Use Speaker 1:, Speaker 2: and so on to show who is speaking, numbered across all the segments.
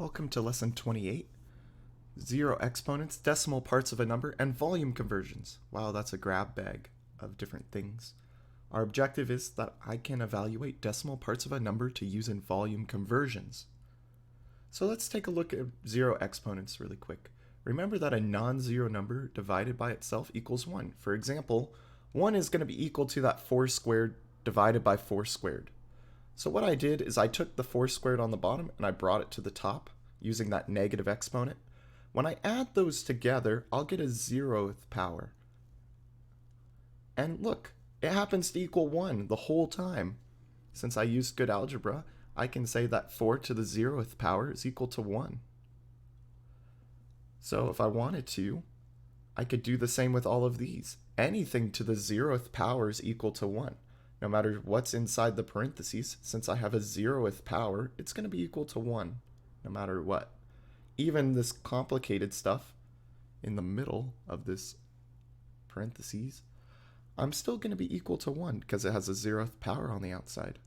Speaker 1: Welcome to lesson 28, zero exponents, decimal parts of a number, and volume conversions. Wow, that's a grab bag of different things. Our objective is that I can evaluate decimal parts of a number to use in volume conversions. So let's take a look at zero exponents really quick. Remember that a non-zero number divided by itself equals 1. For example, 1 is going to be equal to that 4 squared divided by 4 squared. So what I did is I took the 4 squared on the bottom and I brought it to the top using that negative exponent. When I add those together, I'll get a 0th power. And look, it happens to equal 1 the whole time. Since I used good algebra, I can say that 4 to the 0th power is equal to 1. So if I wanted to, I could do the same with all of these. Anything to the 0th power is equal to 1. No matter what's inside the parentheses, since I have a 0th power, it's going to be equal to 1, no matter what. Even this complicated stuff in the middle of this parentheses, I'm still going to be equal to 1 because it has a 0th power on the outside.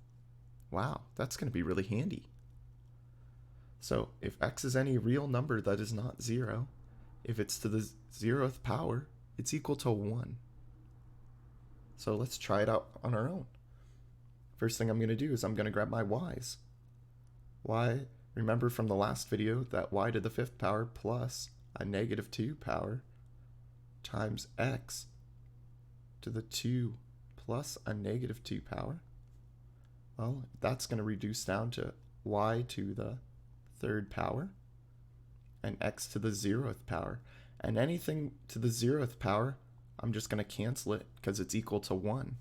Speaker 1: Wow, that's going to be really handy. So if x is any real number that is not 0, if it's to the 0th power, it's equal to 1. So let's try it out on our own. First thing I'm going to do is I'm going to grab my y's. Y, remember from the last video that y to the 5th power plus a negative 2 power times x to the 2 plus a negative 2 power. Well, that's going to reduce down to y to the 3rd power and x to the 0th power. And anything to the 0th power, I'm just going to cancel it because it's equal to 1.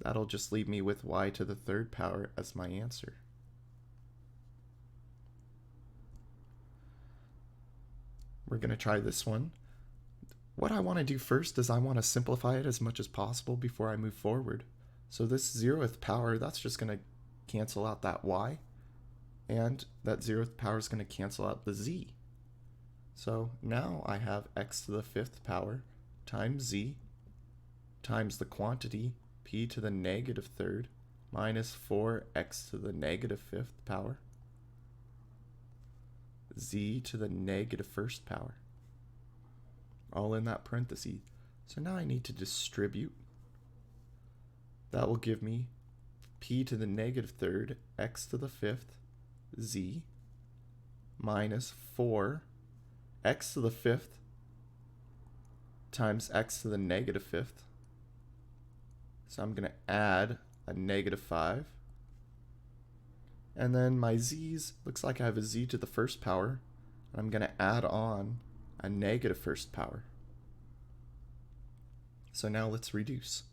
Speaker 1: That'll just leave me with y to the 3rd power as my answer. We're going to try this one. What I want to do first is I want to simplify it as much as possible before I move forward. So this 0th power, that's just going to cancel out that y, and that 0th power is going to cancel out the z. So now I have x to the 5th power times z times the quantity p to the negative 3rd minus 4x to the negative 5th power z to the negative 1st power, all in that parenthesis. So now I need to distribute. That will give me p to the negative 3rd x to the 5th z minus 4 x to the 5th times x to the negative 5th. So I'm going to add a negative 5. And then my z's, looks like I have a z to the 1st power. And I'm going to add on a negative 1st power. So now let's reduce.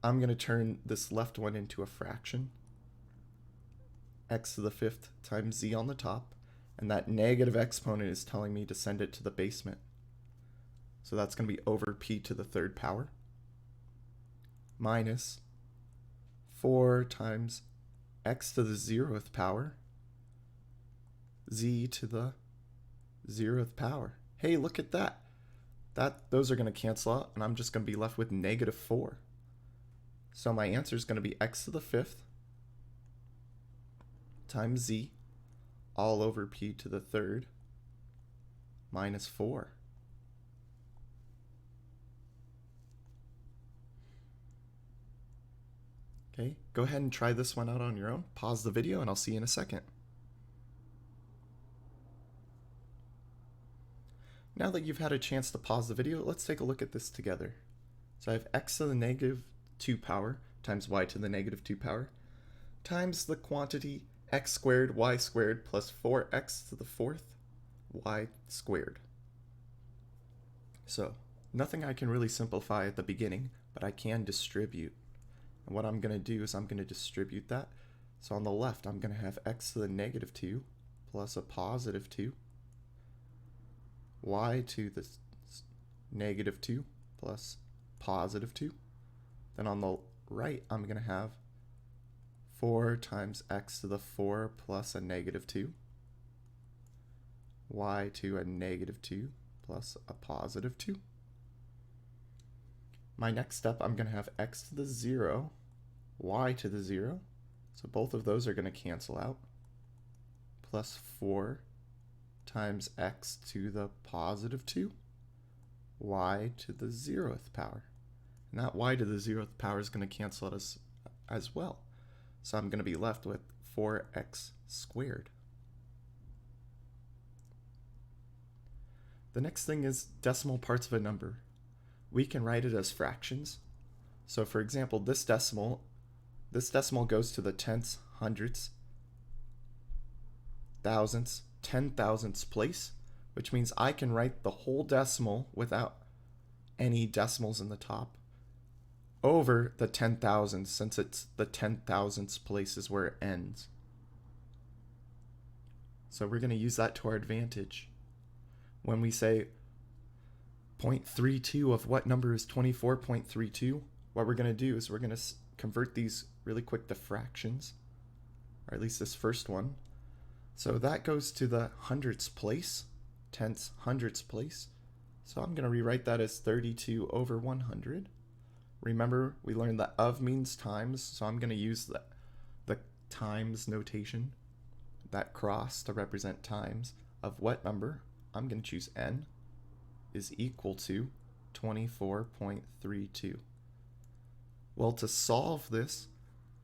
Speaker 1: I'm going to turn this left one into a fraction. X to the 5th times z on the top. And that negative exponent is telling me to send it to the basement. So that's going to be over p to the 3rd power minus 4 times x to the 0th power z to the 0th power. Hey, look at that. Those are going to cancel out, and I'm just going to be left with negative 4. So my answer is going to be x to the 5th times z all over p to the 3rd minus 4. Okay, go ahead and try this one out on your own. Pause the video and I'll see you in a second. Now that you've had a chance to pause the video, let's take a look at this together. So I have x to the negative 2 power times y to the negative 2 power times the quantity x squared y squared plus 4x to the 4th y squared. So nothing I can really simplify at the beginning, but I can distribute. And what I'm going to do is I'm going to distribute that. So on the left, I'm going to have x to the negative 2 plus a positive 2, y to the negative 2 plus positive 2. Then on the right, I'm going to have 4 times x to the 4 plus a negative 2, y to a negative 2 plus a positive 2. My next step, I'm going to have x to the 0, y to the 0. So both of those are going to cancel out. plus 4 times x to the positive 2, y to the 0th power. And that y to the 0th power is going to cancel out as well. So I'm going to be left with 4x squared. The next thing is decimal parts of a number. We can write it as fractions. So for example, this decimal goes to the tenths, hundredths, thousandths, 10,000ths place, which means I can write the whole decimal without any decimals in the top over the 10,000, since it's the 10,000ths place is where it ends. So we're going to use that to our advantage. When we say 0.32 of what number is 24.32, what we're going to do is we're going to convert these really quick to fractions, or at least this first one. So that goes to the hundredths place, tenths, hundredths place. So I'm going to rewrite that as 32 over 100. Remember, we learned that of means times, so I'm going to use the times notation, that cross to represent times, of what number. I'm going to choose n is equal to 24.32. Well, to solve this,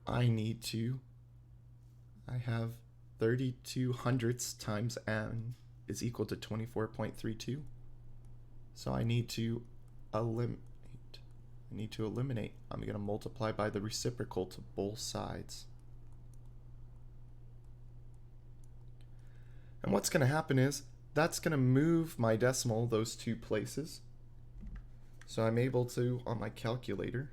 Speaker 1: I have 32 hundredths times n is equal to 24.32. So I need to eliminate. I'm going to multiply by the reciprocal to both sides. And what's going to happen is that's going to move my decimal those two places. So I'm able to, on my calculator,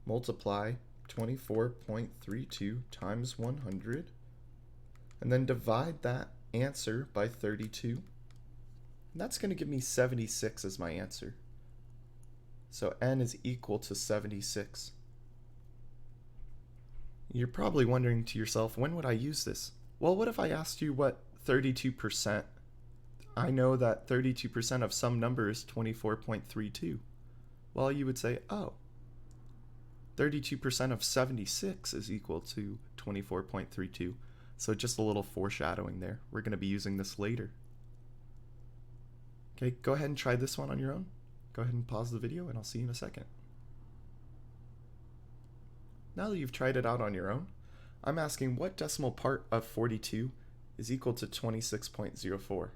Speaker 1: multiply 24.32 times 100, and then divide that answer by 32. And that's going to give me 76 as my answer. So n is equal to 76. You're probably wondering to yourself, when would I use this? Well, what if I asked you what 32%? I know that 32% of some number is 24.32. Well, you would say, oh, 32% of 76 is equal to 24.32. So just a little foreshadowing there. We're going to be using this later. Okay, go ahead and try this one on your own. Go ahead and pause the video and I'll see you in a second. Now that you've tried it out on your own, I'm asking what decimal part of 42 is equal to 26.04.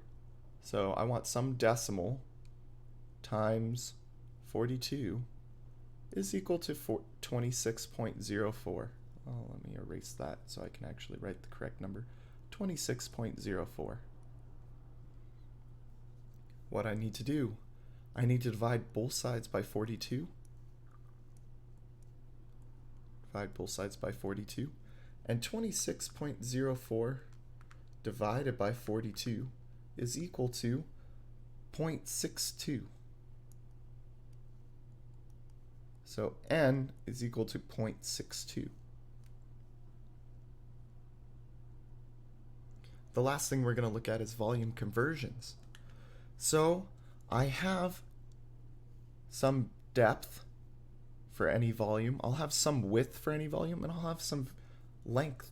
Speaker 1: So I want some decimal times 42 is equal to 26.04. Oh, let me erase that so I can actually write the correct number. 26.04. What I need to do, I need to divide both sides by 42. Divide both sides by 42. And 26.04 divided by 42 is equal to 0.62. So n is equal to 0.62. The last thing we're going to look at is volume conversions. So I have some depth for any volume, I'll have some width for any volume, and I'll have some length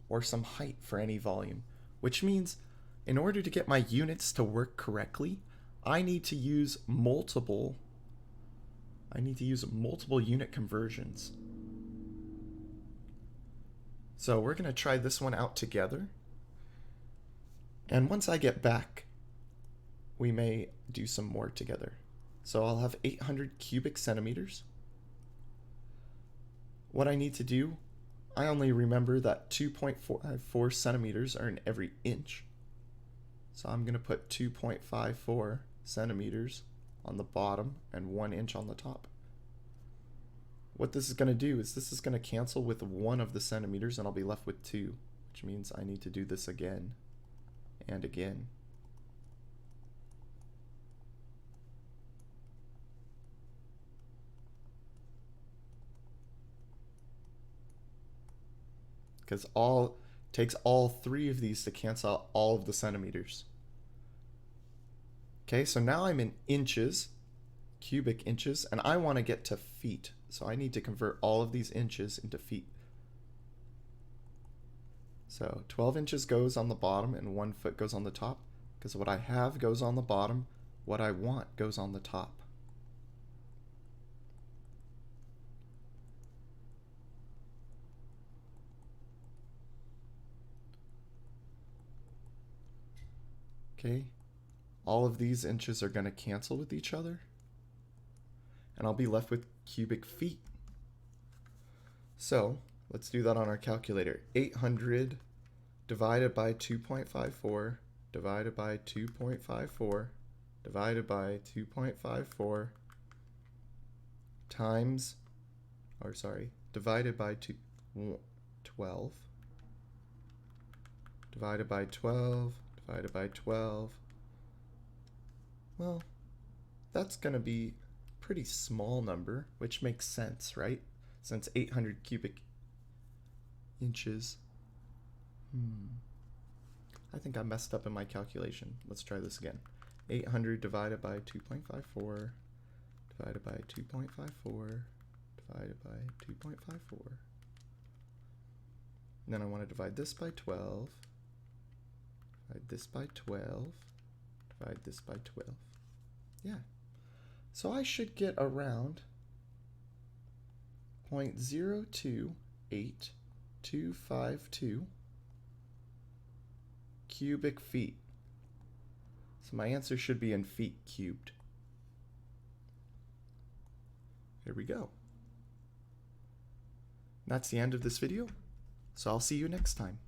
Speaker 1: or some height for any volume, which means in order to get my units to work correctly, I need to use multiple unit conversions. So we're going to try this one out together. And once I get back, we may do some more together. So I'll have 800 cubic centimeters. What I need to do, I only remember that 2.4 centimeters are in every inch. So I'm going to put 2.54 centimeters on the bottom and 1 inch on the top. What this is going to do is this is going to cancel with one of the centimeters and I'll be left with 2, which means I need to do this again and again. Because takes all 3 of these to cancel out all of the centimeters. Okay, so now I'm in inches, cubic inches, and I want to get to feet. So I need to convert all of these inches into feet. So 12 inches goes on the bottom and 1 foot goes on the top, because what I have goes on the bottom, what I want goes on the top. Okay, all of these inches are going to cancel with each other, and I'll be left with cubic feet. So let's do that on our calculator. 800 divided by 2.54 divided by 2.54 divided by 2.54 times, divided by 12 divided by 12 divided by 12. Well, that's going to be a pretty small number, which makes sense, right? Since 800 cubic inches. I think I messed up in my calculation. Let's try this again. 800 divided by 2.54 divided by 2.54 divided by 2.54. And then I want to divide this by 12, divide this by 12, divide this by 12. Yeah. So I should get around 0.028252 cubic feet. So my answer should be in feet cubed. Here we go. That's the end of this video, so I'll see you next time.